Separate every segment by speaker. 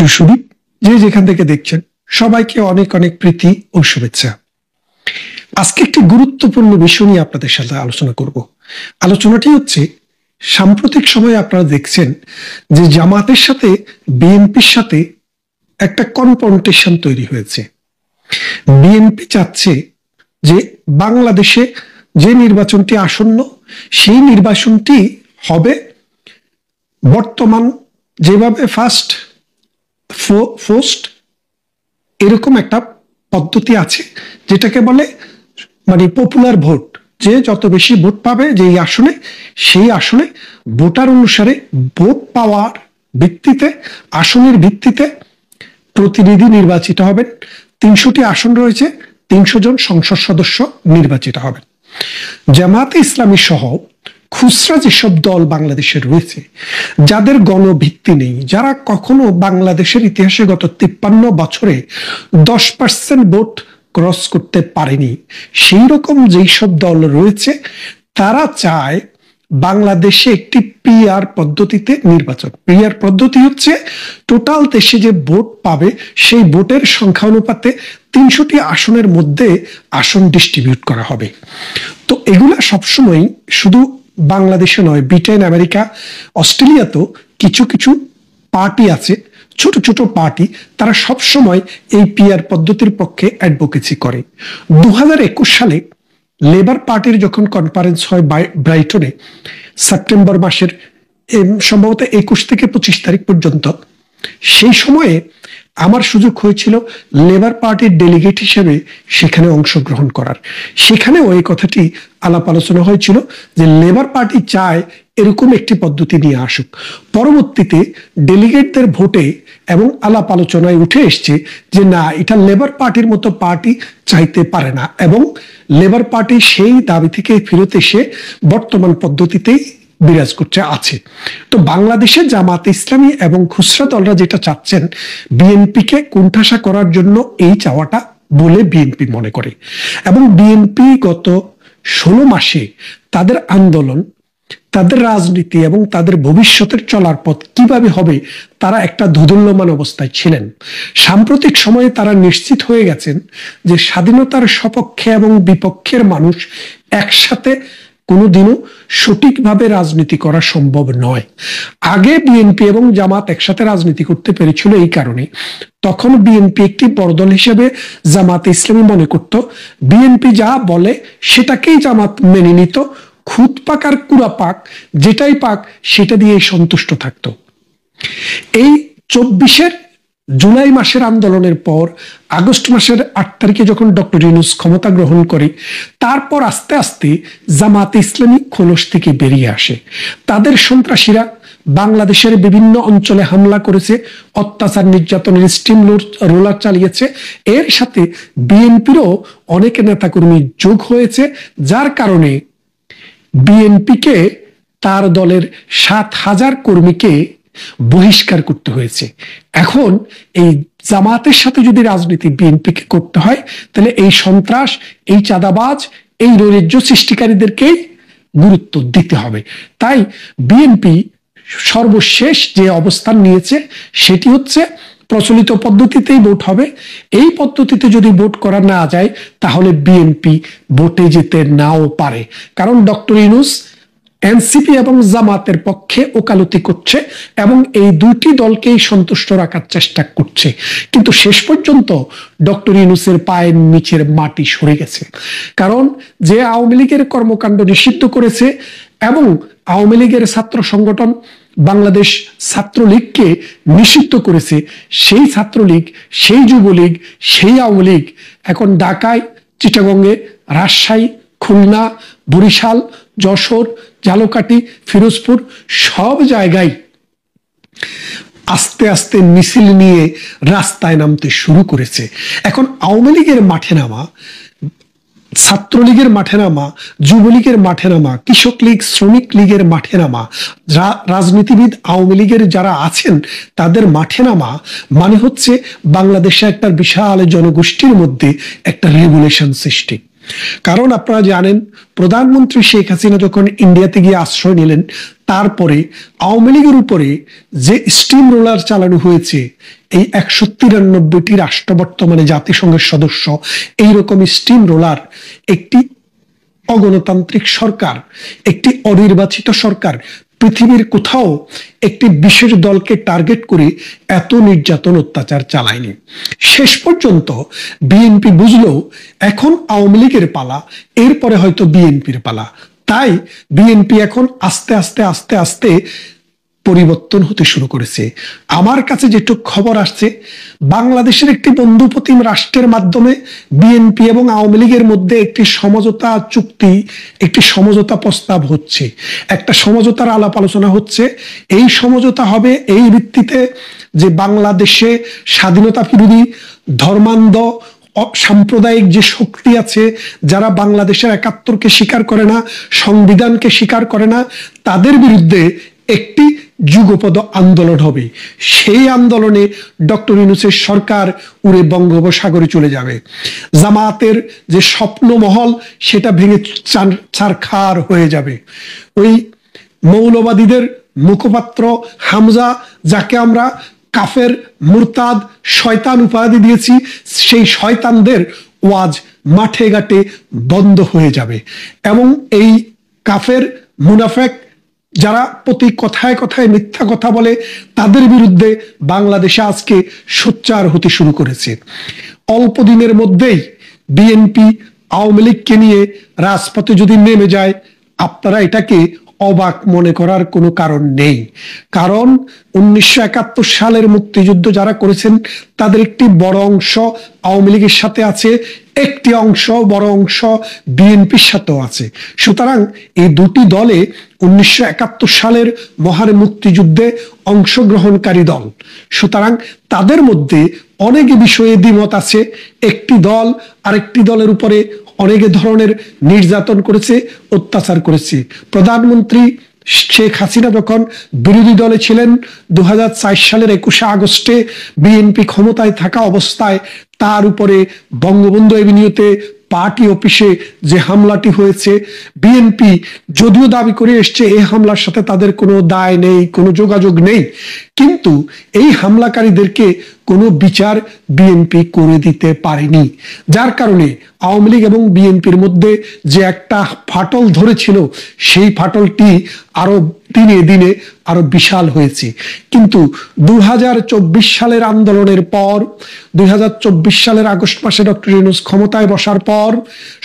Speaker 1: প্রিয় সুদীপ, যে যেখান থেকে দেখছেন সবাইকে অনেক অনেক প্রীতি ও শুভেচ্ছা। আজকে একটি গুরুত্বপূর্ণ বিষয় নিয়ে আপনাদের সাথে আলোচনা করব। আলোচনাটি হচ্ছে, সাম্প্রতিক সময়ে আপনারা দেখছেন যে জামাতের সাথে বিএনপির সাথে একটা কনফ্রন্টেশন তৈরি হয়েছে। বিএনপি চাচ্ছে যে বাংলাদেশে যে নির্বাচনটি আসন্ন সেই নির্বাচনটি হবে বর্তমান যেভাবে ফার্স্ট এরকম একটা পদ্ধতি আছে, যেটাকে বলে পপুলার ভোট। যে যত বেশি ভোট পাবে যেই আসনে, সেই আসনে ভোটার অনুসারে ভোট পাওয়ার ভিত্তিতে, আসনের ভিত্তিতে প্রতিনিধি নির্বাচিত হবেন। ৩০০টি আসন রয়েছে, ৩০০ জন সংসদ সদস্য নির্বাচিত হবেন। জামায়াতে ইসলামী সহ খুচরা যেসব দল বাংলাদেশে রয়েছে, যাদের গণভিত্তি নেই, যারা কখনো বাংলাদেশের ইতিহাসে গত ৫৩ বছরে 10% ভোট ক্রস করতে পারেনি, সেই রকম যেই সব দল রয়েছে, তারা চায় বাংলাদেশে একটি পিআর পদ্ধতিতে নির্বাচন। পিআর পদ্ধতি হচ্ছে টোটাল দেশে যে ভোট পাবে সেই ভোটের সংখ্যা অনুপাতে ৩০০টি আসনের মধ্যে আসন ডিস্ট্রিবিউট করা হবে। তো এগুলা সবসময় শুধু বাংলাদেশে নয়, ব্রিটেন, আমেরিকা, অস্ট্রেলিয়াতেও কিছু কিছু পার্টি আছে, ছোট ছোট পার্টি, তারা সবসময় এই পিআর পদ্ধতির পক্ষে অ্যাডভোকেসি করে। ২০২১ সালে লেবার পার্টির যখন কনফারেন্স হয় ব্রাইটনে, সেপ্টেম্বর মাসের সম্ভবত ২১ থেকে ২৫ তারিখ পর্যন্ত, সেই সময়ে আমার সুযোগ হয়েছিল লেবার পার্টির ডেলিগেট হিসেবে সেখানে অংশগ্রহণ করার। সেখানেও এই কথাটি আলাপ আলোচনা হয়েছিল যে লেবার পার্টি চায় এরকম একটি পদ্ধতি নিয়ে আসুক। পরবর্তীতে ডেলিগেটদের ভোটে এবং আলাপ আলোচনায় উঠে এসছে যে না, এটা লেবার পার্টির মতো পার্টি চাইতে পারে না, এবং লেবার পার্টি সেই দাবি থেকে ফিরত এসে বর্তমান পদ্ধতিতেই বিরাজ করছে আছে। তো বাংলাদেশে জামাতে ইসলামী এবং খুচরা দলরা যেটা চাচ্ছেন, বিএনপিকে কোণঠাসা করার জন্য এই চাওয়াটা বলে বিএনপি মনে করে। এবং বিএনপি গত ১৬ মাসে তাদের আন্দোলন, তাদের রাজনীতি এবং তাদের ভবিষ্যতের চলার পথ কিভাবে হবে, তারা একটা দোদুল্যমান অবস্থায় ছিলেন। সাম্প্রতিক সময়ে তারা নিশ্চিত হয়ে গেছেন যে স্বাধীনতার সপক্ষে এবং বিপক্ষের মানুষ একসাথে কোনোদিনও সঠিকভাবে রাজনীতি করা সম্ভব নয়। আগে বিএনপি এবং জামাত একসাথে রাজনীতি করতে পেরেছিল এই কারণে, তখন বিএনপি একটি বড় দল হিসেবে জামাতে ইসলামী মনে করত বিএনপি যা বলে সেটাকেই জামাত মেনে নিত, খুদ পাক আর কুড়া পাক যেটাই পাক সেটা দিয়ে সন্তুষ্ট থাকতো। এই ২৪ জুলাই মাসের আন্দোলনের পর আগস্ট মাসের ৮ তারিখে যখন ডক্টর ইউনূস ক্ষমতা গ্রহণ করে, তারপর আস্তে আস্তে জামাতে ইসলামী খোলস থেকে বেরিয়ে আসে। তাদের সন্ত্রাসীরা বাংলাদেশের বিভিন্ন অঞ্চলে হামলা করেছে, অত্যাচার নির্যাতনের স্টিম রোলার চালিয়েছে। এর সাথে বিএনপিরও অনেক নেতাকর্মী যোগ হয়েছে, যার কারণে বিএনপিকে, তার দলের ৭,০০০ কর্মীকে বহিষ্কার করতে হয়েছে। এখন এই জামাতের সাথে যদি রাজনীতি বিএনপিকে করতে হয়, তাহলে এই সন্ত্রাস, এই চাঁদাবাজ, এই নৈরাজ্য সৃষ্টিকারীদেরকেই গুরুত্ব দিতে হবে। তাই বিএনপি সর্বশেষ যে অবস্থান নিয়েছে সেটি হচ্ছে প্রচলিত পদ্ধতিতেই ভোট হবে। এই পদ্ধতিতে যদি ভোট করা না যায়, তাহলে বিএনপি ভোটে যেতে নাও পারে, কারণ ডক্টর ইউনূস এনসিপি এবং জামাতের পক্ষে ওকালতি করছে এবং এই দুইটি দলকেই সন্তুষ্ট রাখার চেষ্টা করছে। কিন্তু শেষ পর্যন্ত ডক্টর ইউনূসের পায়ের নিচের মাটি সরে গেছে, কারণ যে আওয়ামী লীগের কর্মকাণ্ড নিষিদ্ধ করেছে এবং আওয়ামী লীগের ছাত্র সংগঠন বাংলাদেশ ছাত্রলীগকে নিষিদ্ধ করেছে, সেই ছাত্রলীগ, সেই যুবলীগ, সেই আওয়ামী লীগ এখন ঢাকায়, চিটাগংয়ে, রাজশাহী, খুলনা, বরিশাল, যশোর, ঝালকাঠি, ফিরোজপুর সব জায়গায় আস্তে আস্তে মিছিল নিয়ে রাস্তায় নামতে শুরু করেছে। এখন আওয়ামী লীগের মাঠে নামা, ছাত্রলীগের মাঠে নামা, যুবলীগের মাঠে নামা, কৃষক লীগ, শ্রমিক লীগের মাঠে নামা, রাজনীতিবিদ আওয়ামী লীগের যারা আছেন তাদের মাঠে নামা মানে হচ্ছে বাংলাদেশে একটা বিশাল জনগোষ্ঠীর মধ্যে একটা রেগুলেশন সৃষ্টি। কারণ আপনারা জানেন, প্রধানমন্ত্রী শেখ হাসিনা যখন ইন্ডিয়াতে গিয়ে আশ্রয় নিলেন, তারপরে আওয়ামী লীগের উপরে যে স্টিম রোলার চালানো হয়েছে, এই 193টি রাষ্ট্র বর্তমানে জাতিসংঘের সদস্য, এইরকম স্টিম রোলার একটি অগণতান্ত্রিক সরকার, একটি অনির্বাচিত সরকার পৃথিবীর কোথাও একটি বিশেষ দলকে টার্গেট করে এত নির্যাতন অত্যাচার চালায়নি। শেষ পর্যন্ত বিএনপি বুঝলো এখন আওয়ামী লীগের পালা, এরপরে হয়তো বিএনপির পালা। তাই বিএনপি এখন আস্তে আস্তে আস্তে আস্তে পরিবর্তন হতে শুরু করেছে। আমার কাছে যেটুকু খবর আসছে, বাংলাদেশের একটি বন্ধুপ্রতিম রাষ্ট্রের মাধ্যমে বিএনপি এবং আওয়ামী লীগের মধ্যে একটি সমঝোতা চুক্তি, একটি সমঝোতা প্রস্তাব হচ্ছে, একটা সমঝোতার আলাপ আলোচনা হচ্ছে। এই সমঝোতা হবে এই ভিত্তিতে যে বাংলাদেশে স্বাধীনতা বিরোধী ধর্মান্ধ সাম্প্রদায়িক যে শক্তি আছে, যারা বাংলাদেশের ৭১কে স্বীকার করে না, সংবিধানকে স্বীকার করে না, তাদের বিরুদ্ধে একটি যুগপৎ আন্দোলন হবে। সেই আন্দোলনে ডক্টর ইউনূসের সরকার উড়ে বঙ্গোপসাগরে চলে যাবে। জামাতের যে স্বপ্নমহল, সেটা ভেঙে ছারখার হয়ে যাবে। ওই মৌলবাদীদের মুখপাত্র হামজা, যাকে আমরা কাফের, মুরতাদ, শয়তান উপাধি দিয়েছি, সেই শয়তানদের ওয়াজ মাঠে ঘাটে বন্ধ হয়ে যাবে। এবং এই কাফের, মুনাফেক যারা প্রতি কথায় কথায় মিথ্যা কথা বলে, তাদের বিরুদ্ধে বাংলাদেশে আজকে সোচ্চার হতে শুরু করেছে। অল্প দিনের মধ্যেই বিএনপি আওয়ামী লীগকে নিয়ে রাজপথে যদি নেমে যায়, আপনারা এটাকে অবাক মনে করার কোনো কারণ নেই। কারণ 1971 সালের মুক্তিযুদ্ধ যারা করেছেন, তাদের একটি বড় অংশ আওয়ামী লীগের সাথে আছে, একটি অংশ, বড় অংশ বিএনপির সাথেও আছে। সুতরাং এই দুটি দলে 1971 সালের মহান মুক্তিযুদ্ধে অংশগ্রহণকারী দল। সুতরাং তাদের মধ্যে অনেক বিষয়ে দ্বিমত আছে। একটি দল আরেকটি দলের উপরে অনেক ধরনের নির্যাতন করেছে, অত্যাচার করেছে। প্রধানমন্ত্রী শেখ হাসিনা যখন বিরোধী দলে ছিলেন, 2004 সালের 21শে আগস্টে বিএনপি ক্ষমতায় থাকা অবস্থায় তার উপরে বঙ্গবন্ধু এভিনিউতে পার্টি অফিসে যে হামলাটি হয়েছে, বিএনপি যদিও দাবি করে এসছে এই হামলার সাথে তাদের কোনো দায় নেই, কোনো যোগাযোগ নেই, কিন্তু এই হামলাকারীদেরকে কোনো বিচার বিএনপি করে দিতে পারেনি। যার কারণে আওয়ামী লীগ এবং বিএনপির মধ্যে যে একটা ফাটল ধরেছিল, সেই ফাটলটি আরো দিনে দিনে আরো বিশাল হয়েছে। কিন্তু 2024 সালের আন্দোলনের পর, 2024 সালের আগস্ট মাসে ডক্টর ইউনূস ক্ষমতায় বসার পর,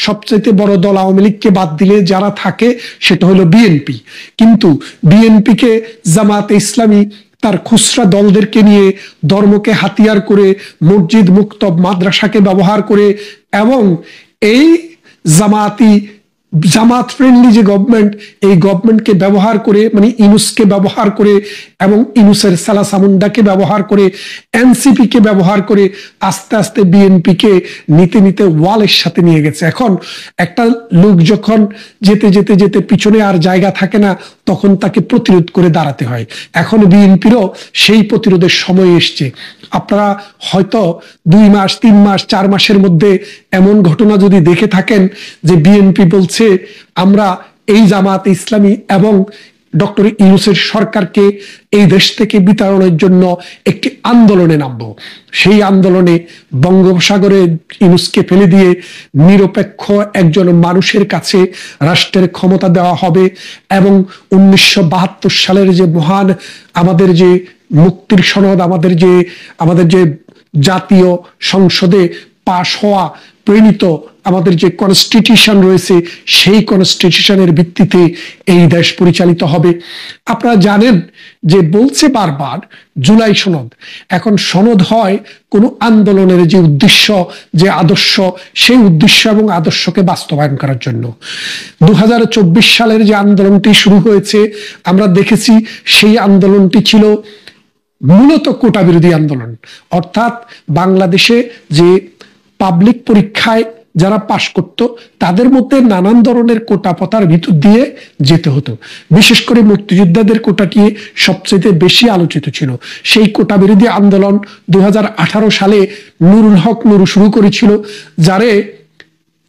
Speaker 1: সবচেয়ে বড় দল আওয়ামী লীগকে বাদ দিলে যারা থাকে সেটা হলো বিএনপি। কিন্তু বিএনপিকে জামাতে ইসলামী তার খুচরা দলদেরকে নিয়ে, ধর্মকে হাতিয়ার করে, মসজিদ মুক্ত মাদ্রাসাকে ব্যবহার করে, এবং এই জামাত ফ্রেন্ডলি যে গভর্নমেন্ট, এই গভর্নমেন্টকে ব্যবহার করে, মানে ইউনূসকে ব্যবহার করে এবং ইউনূসের সালাসামুন্ডাকে ব্যবহার করে, এনসিপি কে ব্যবহার করে আস্তে আস্তে বিএনপি কে নিতে নিতে ওয়ালের সাথে নিয়ে গেছে। এখন একটা লোক যখন যেতে যেতে যেতে পিছনে আর জায়গা থাকে না, তখন তাকে প্রতিরোধ করে দাঁড়াতে হয়। এখন বিএনপিরও সেই প্রতিরোধের সময় এসছে। আপনারা হয়তো 2 মাস, 3 মাস, 4 মাসের মধ্যে এমন ঘটনা যদি দেখে থাকেন যে বিএনপি বলছে আমরা এই জামাত ইসলামী এবং ডক্টর ইউনূসের সরকারকে এই দেশ থেকে বিতাড়নের জন্য একটি আন্দোলনে নামবো। সেই আন্দোলনে বঙ্গোপসাগরে ইউনূসকে ফেলে দিয়ে নিরপেক্ষ একজন মানুষের কাছে রাষ্ট্রের ক্ষমতা দেওয়া হবে, এবং 1972 সালের যে মহান আমাদের যে মুক্তির সনদ, আমাদের যে জাতীয় সংসদে পাশ হওয়া প্রণীত আমাদের যে কনস্টিটিউশন রয়েছে, সেই কনস্টিটিউশনের ভিত্তিতে এই দেশ পরিচালিত হবে। আপনারা জানেন যে বলছে বারবার জুলাই সনদ। এখন সনদ হয় কোন আন্দোলনের যে উদ্দেশ্য, যে আদর্শ, সেই উদ্দেশ্য এবং আদর্শকে বাস্তবায়ন করার জন্য। 2024 সালের যে আন্দোলনটি শুরু হয়েছে, আমরা দেখেছি সেই আন্দোলনটি ছিল মূলত কোটা বিরোধী আন্দোলন। অর্থাৎ বাংলাদেশে যে পাবলিক পরীক্ষায় যারা পাশ করত, তাদের মধ্যে নানান ধরনের কোটা পতার ভিতর দিয়ে যেতে হতো। বিশেষ করে মুক্তিযোদ্ধাদের কোটাটি সবচেয়ে বেশি আলোচিত ছিল। সেই কোটা বিরোধী আন্দোলন 2018 সালে নুরুল হক নুরু শুরু করেছিল, যারে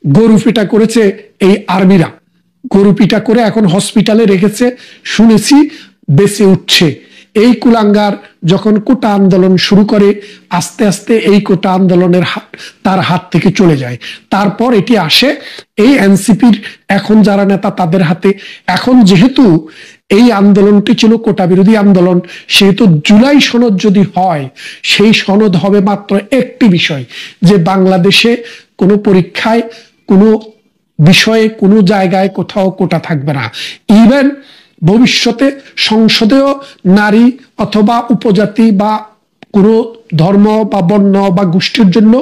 Speaker 1: গরু পিটা করেছে এই আর্মিরা, গরু পিটা করে এখন হসপিটালে রেখেছে, শুনেছি বেঁচে উঠছে। এই কুলাঙ্গার যখন কোটা আন্দোলন শুরু করে, আস্তে আস্তে এই কোটা আন্দোলনের তার হাত থেকে চলে যায়। তারপর এটি আসে এই এনসিপির এখন যারা নেতা তাদের হাতে। এখন যেহেতু এই আন্দোলনটি ছিল কোটা বিরোধী আন্দোলন, সেহেতু জুলাই সনদ যদি হয়, সেই সনদ হবে মাত্র একটি বিষয়, যে বাংলাদেশে কোনো পরীক্ষায়, কোনো বিষয়ে, কোনো জায়গায় কোথাও কোটা থাকবে না। ইভেন ভবিষ্যতে সংসদেও নারী অথবা উপজাতি বা কোনো ধর্ম বা বর্ণ বা গোষ্ঠীর জন্য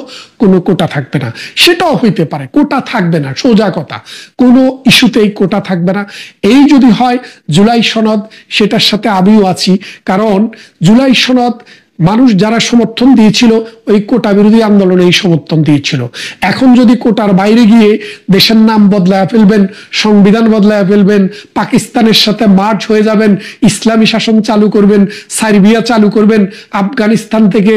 Speaker 1: কোনো কোটা থাকবে না। সেটাও হইতে পারে, কোটা থাকবে না, সোজা কথা, কোনো ইস্যুতেই কোটা থাকবে না। এই যদি হয় জুলাই সনদ, সেটার সাথে আমিও আছি। কারণ জুলাই সনদ মানুষ যারা সমর্থন দিয়েছিল ওই কোটা বিরোধী আন্দোলনে এই সমর্থন দিয়েছিল। এখন যদি কোটার বাইরে গিয়ে দেশের নাম বদলায় ফেলবেন, সংবিধান বদলায় ফেলবেন, পাকিস্তানের সাথে মার্চ হয়ে যাবেন, ইসলামী শাসন চালু করবেন, সার্বিয়া চালু করবেন, আফগানিস্তান থেকে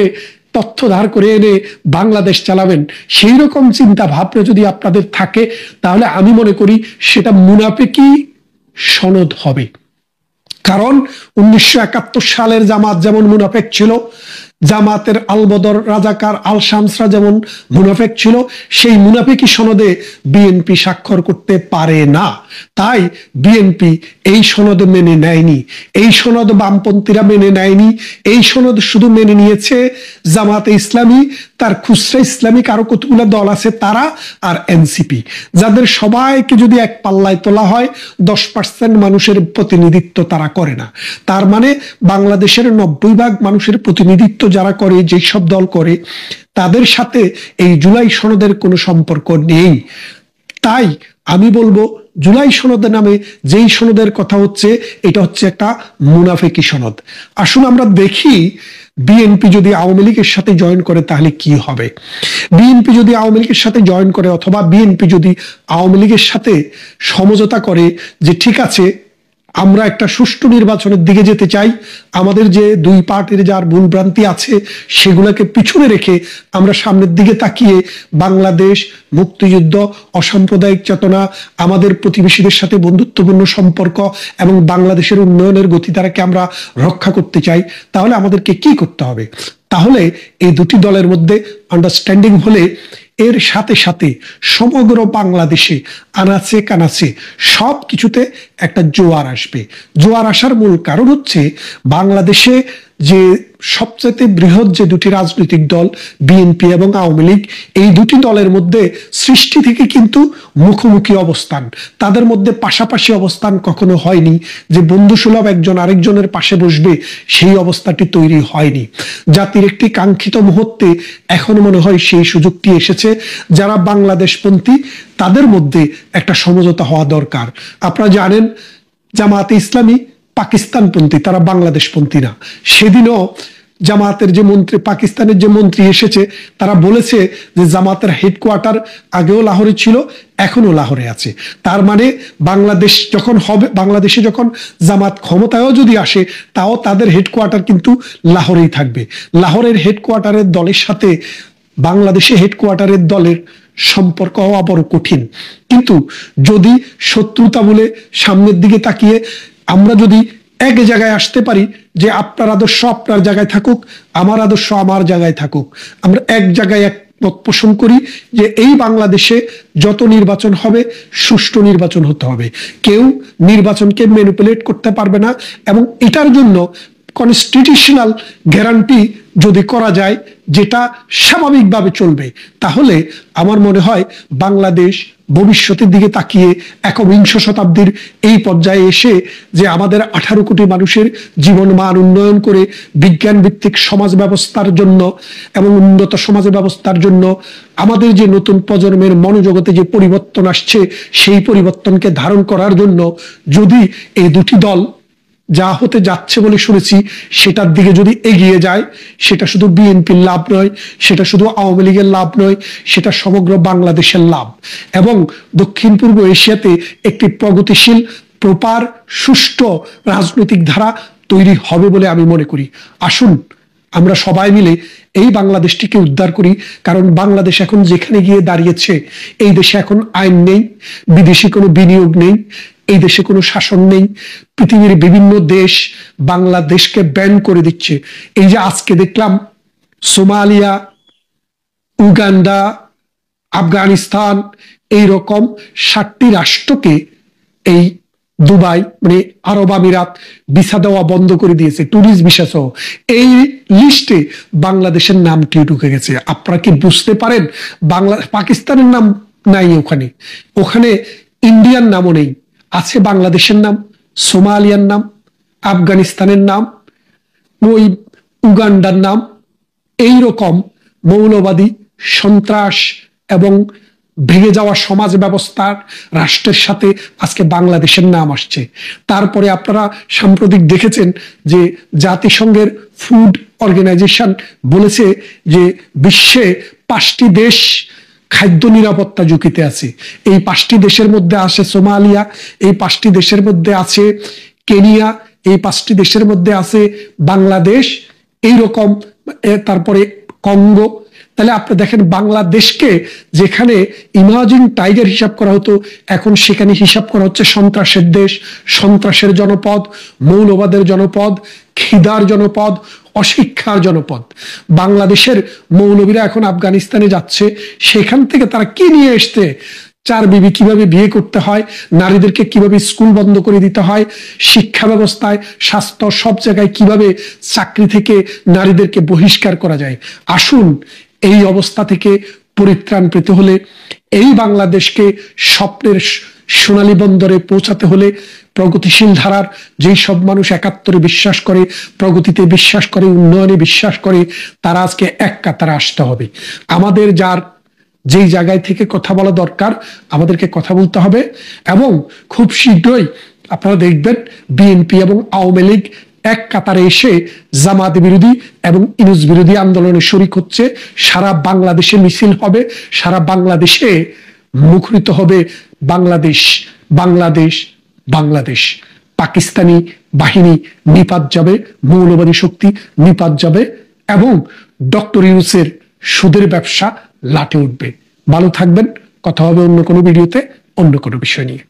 Speaker 1: তথ্য ধার করে এনে বাংলাদেশ চালাবেন, সেই রকম চিন্তা ভাবনা যদি আপনাদের থাকে, তাহলে আমি মনে করি সেটা মুনাফিকি সনদ হবে। কারণ 1971 সালের জামাত যেমন মুনাফেক ছিল, জামাতের আল বদর, রাজাকার, আল শামসরা যেমন মুনাফেক ছিল, সেই মুনাফেকি সনদে বিএনপি স্বাক্ষর করতে পারে না। তাই বিএনপি এই সনদ মেনে নেয়নি, এই সনদ বামপন্থীরা মেনে নেয়নি, এই সনদ শুধু মেনে নিয়েছে জামাতে ইসলামী, তার খুচরা ইসলামিক আরো কতগুলো দল আছে তারা, আর এনসিপি, যাদের সবাইকে যদি এক পাল্লায় তোলা হয় 10% মানুষের প্রতিনিধিত্ব তারা করে না। তার মানে বাংলাদেশের 90% মানুষের প্রতিনিধিত্ব যারা করে, যেই সব দল করে, তাদের সাথে এই জুলাই সনদের কোনো সম্পর্ক নেই। তাই আমি বলবো জুলাই সনদের নামে যেই সনদের কথা হচ্ছে, এটা হচ্ছে একটা মুনাফিকি সনদ। আসুন আমরা দেখি বিএনপি যদি আওয়ামী লীগের সাথে জয়েন করে তাহলে কি হবে। বিএনপি যদি আওয়ামী লীগের সাথে জয়েন করে, অথবা বিএনপি যদি আওয়ামী লীগের সাথে সমঝোতা করে যে ঠিক আছে আমরা একটা সুষ্ঠু নির্বাচনের দিকে যেতে চাই, আমাদের যে দুই পার্টির যার ভুলভ্রান্তি আছে সেগুলোকে পিছনে রেখে আমরা সামনের দিকে তাকিয়ে বাংলাদেশ, মুক্তিযুদ্ধ, অসাম্প্রদায়িক চেতনা, আমাদের প্রতিবেশীদের সাথে বন্ধুত্বপূর্ণ সম্পর্ক এবং বাংলাদেশের উন্নয়নের গতিধারাকে আমরা রক্ষা করতে চাই, তাহলে আমাদেরকে কি করতে হবে? তাহলে এই দুটি দলের মধ্যে আন্ডারস্ট্যান্ডিং হলে এর সাথে সাথে সমগ্র বাংলাদেশে আনাচে কানাচে সব কিছুতে একটা জোয়ার আসবে। জোয়ার আসার মূল কারণ হচ্ছে বাংলাদেশে যে সবচেয়ে বৃহৎ যে দুটি রাজনৈতিক দল বিএনপি এবং আওয়ামী লীগ, এই দুটি দলের মধ্যে সৃষ্টি থেকে কিন্তু মুখোমুখি অবস্থান, তাদের মধ্যে পাশাপাশি অবস্থান কখনো হয়নি, যে বন্ধুসুলভ একজন আরেকজনের পাশে বসবে, সেই অবস্থাটি তৈরি হয়নি। জাতির একটি কাঙ্ক্ষিত মুহূর্তে এখন মনে হয় সেই সুযোগটি এসেছে। যারা বাংলাদেশপন্থী তাদের মধ্যে একটা সমঝোতা হওয়া দরকার। আপনারা জানেন জামায়াতে ইসলামী পাকিস্তানপন্থী, তারা বাংলাদেশপন্থী না। সেদিনও জামাতের যে মন্ত্রী, পাকিস্তানের যে মন্ত্রী এসেছে, তারা বলেছে যে জামাতের হেডকোয়ার্টার আগেও লাহোরে ছিল, এখনো লাহোরে আছে। তার মানে বাংলাদেশ যখন হবে, বাংলাদেশে যখন জামাত ক্ষমতায়ও যদি আসে, তাও তাদের হেডকোয়ার্টার কিন্তু লাহোরেই থাকবে। লাহোরের হেডকোয়ার্টারের দলের সাথে বাংলাদেশে হেডকোয়ার্টারের দলের সম্পর্ক হওয়া বড় কঠিন। কিন্তু যদি শত্রুতা বলে সামনের দিকে তাকিয়ে আমরা যদি এক জায়গায় আসতে পারি, যে আপনার আদর্শ আপনার জায়গায় থাকুক, আমার আদর্শ আমার জায়গায় থাকুক, আমরা এক জায়গায় এক মত পোষণ করি যে এই বাংলাদেশে যত নির্বাচন হবে সুষ্ঠু নির্বাচন হতে হবে, কেউ নির্বাচনকে ম্যানিপুলেট করতে পারবে না, এবং এটার জন্য কনস্টিটিউশনাল গ্যারান্টি যদি করা যায় যেটা স্বাভাবিকভাবে চলবে, তাহলে আমার মনে হয় বাংলাদেশ ভবিষ্যতের দিকে তাকিয়ে একবিংশ শতাব্দীর এই পর্যায়ে এসে যে আমাদের 18 কোটি মানুষের জীবন মান উন্নয়ন করে বিজ্ঞান ভিত্তিক সমাজ ব্যবস্থার জন্য এবং উন্নত সমাজ ব্যবস্থার জন্য আমাদের যে নতুন প্রজন্মের মনোজগতে যে পরিবর্তন আসছে, সেই পরিবর্তনকে ধারণ করার জন্য যদি এই দুটি দল যা হতে যাচ্ছে বলে শুনেছি সেটার দিকে যদি এগিয়ে যায়, সেটা শুধু বিএনপির লাভ নয়, সেটা শুধু আওয়ামী লীগের লাভ নয়, সেটা সমগ্র বাংলাদেশের লাভ, এবং দক্ষিণ পূর্ব এশিয়াতে একটি প্রগতিশীল, প্রপার, সুষ্ঠু রাজনৈতিক ধারা তৈরি হবে বলে আমি মনে করি। আসুন আমরা সবাই মিলে এই বাংলাদেশটিকে উদ্ধার করি। কারণ বাংলাদেশ এখন যেখানে গিয়ে দাঁড়িয়েছে, এই দেশে এখন আইন নেই, বিদেশি কোনো বিনিয়োগ নেই, এই দেশে কোনো শাসন নেই। পৃথিবীর বিভিন্ন দেশ বাংলাদেশকে ব্যান করে দিচ্ছে। এই যে আজকে দেখলাম সোমালিয়া, উগান্ডা, আফগানিস্তান, এইরকম 7টি রাষ্ট্রকে এই দুবাই মানে আরব আমিরাত ভিসা দেওয়া বন্ধ করে দিয়েছে, ট্যুরিস্ট ভিসা সহ। এই লিস্টে বাংলাদেশের নামটি ঢুকে গেছে। আপনারা কি বুঝতে পারেন? পাকিস্তানের নাম নাই ওখানে, ওখানে ইন্ডিয়ার নামও নেই, আছে বাংলাদেশের নাম, সোমালিয়ার নাম, আফগানিস্তানের নাম, ওই উগান্ডার নাম। এইরকম মৌলবাদী, সন্ত্রাস এবং ভেঙে যাওয়া সমাজ ব্যবস্থার রাষ্ট্রের সাথে আজকে বাংলাদেশের নাম আসছে। তারপরে আপনারা সাম্প্রতিক দেখেছেন যে জাতিসংঘের ফুড অর্গানাইজেশন বলেছে যে বিশ্বে 5টি দেশ খাদ্য নিরাপত্তা ঝুঁকিতে আছে। এই 5টি দেশের মধ্যে আছে সোমালিয়া, এই 5টি দেশের মধ্যে আছে কেনিয়া, এই 5টি দেশের মধ্যে আছে বাংলাদেশ, এইরকম, তারপরে কঙ্গো। তাহলে আপনি দেখেন বাংলাদেশকে যেখানে ইমাজিং টাইগার হিসাব করা হতো, এখন সেখানে হিসাব করা হচ্ছে সন্ত্রাসের দেশ, সন্ত্রাসের জনপদ, মৌলবাদের জনপদ, খিদার জনপদ, অশিক্ষার জনপদ। বাংলাদেশের মৌলবীরা এখন আফগানিস্তানে যাচ্ছে, সেখান থেকে তারা কি নিয়ে এসছে? 4 বিবি কিভাবে বিয়ে করতে হয়, নারীদেরকে কিভাবে স্কুল বন্ধ করে দিতে হয়, শিক্ষা ব্যবস্থায়, স্বাস্থ্য, সব জায়গায় কিভাবে চাকরি থেকে নারীদেরকে বহিষ্কার করা যায়। আসুন, এই অবস্থা থেকে পরিত্রাণ পেতে হলে, এই বাংলাদেশকে স্বপ্নের সোনালী বন্দরে পৌঁছাতে হলে, প্রগতিশীল ধারার যেই সব মানুষ 71-এ বিশ্বাস করে, প্রগতিতে বিশ্বাস করে, উন্নয়নে বিশ্বাস করে, তারা আজকে এক কাতারে আসতে হবে। আমাদের যার যেই জায়গায় থেকে কথা বলা দরকার, আমাদেরকে কথা বলতে হবে। এবং খুব শীঘ্রই আপনারা দেখবেন বিএনপি এবং আওয়ামী লীগ এক কাতারে এসে জামাত বিরোধী এবং ইউনূস বিরোধী আন্দোলনে শরিক হচ্ছে। সারা বাংলাদেশে মিছিল হবে, সারা বাংলাদেশে মুখরিত হবে বাংলাদেশ, বাংলাদেশ, বাংলাদেশ। পাকিস্তানি বাহিনী নিপাত যাবে, মৌলবাদী শক্তি নিপাত যাবে এবং ডক্টর ইউনূসের সুদের ব্যবসা লাটে উঠবে। ভালো থাকবেন, কথা হবে অন্য কোনো ভিডিওতে অন্য কোনো বিষয় নিয়ে।